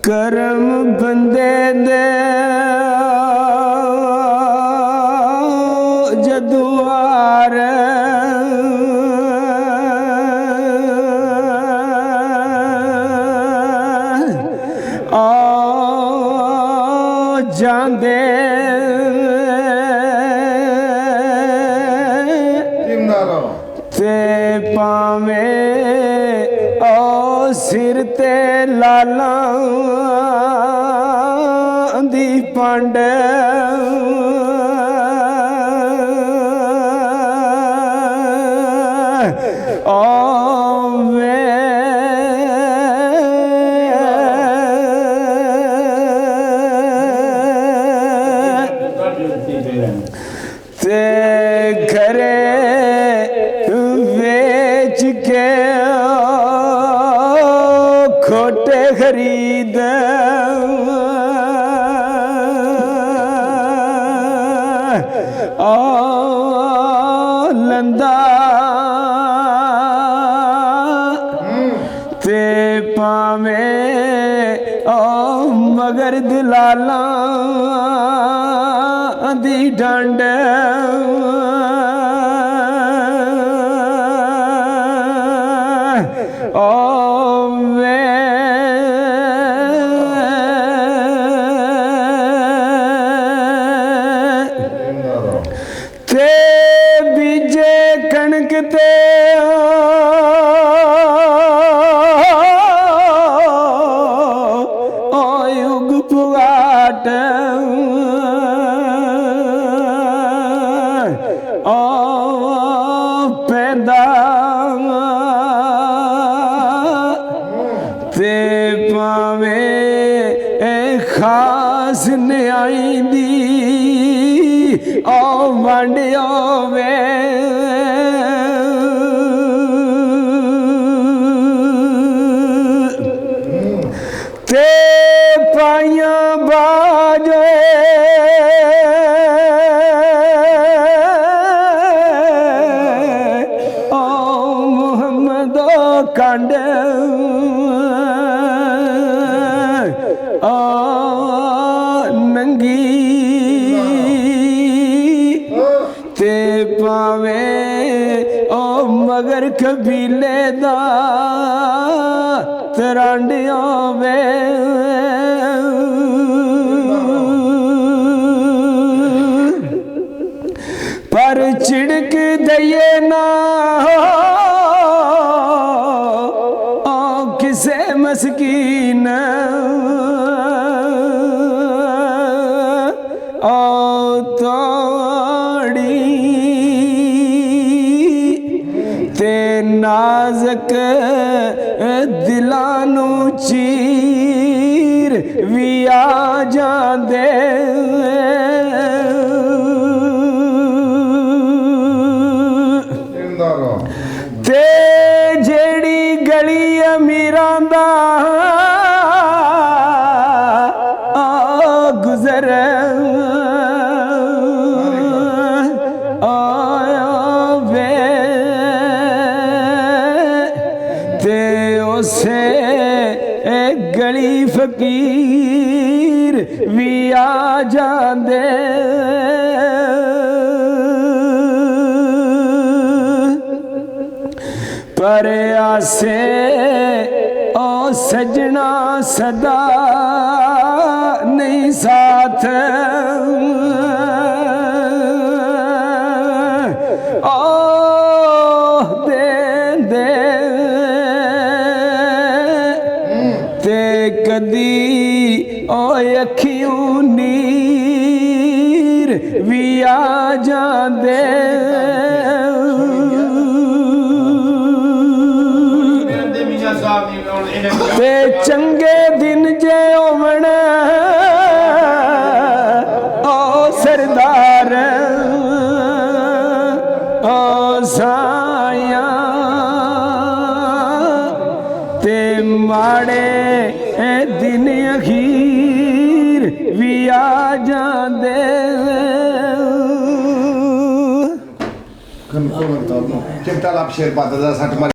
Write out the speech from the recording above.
करम बंदे दे जदुआर आ जांदे ते पावे ओ सिर ते लाला दी पंड ते घरे बेच के खोटे खरीद लंदा ते पावे मगर दलाला दी डंड ते बीजे कणक ते युग पुगाट पैदा ते पावे खास न्याई दी वंडियो वे ते पाइया बाजे मुहम्मद कंड नंगी ते पावे मगर कबीले दा तरांडिया वे पर छिड़क दइए ना किसे मस्कीन ते नाजक दिलानू चीर भी आ जांदे ते जेड़ी गली अमीरां दा गुजर से गली फकीर भी आ जांदे पर आसे ओ सजना सदा नहीं साथ कदी अखियों नीर भी आ जांदे ते चंगे दिन जे होवण सरदार साया ते माड़े दिन अखीर भी आ जांदे चिमटा लाभ शेर पाता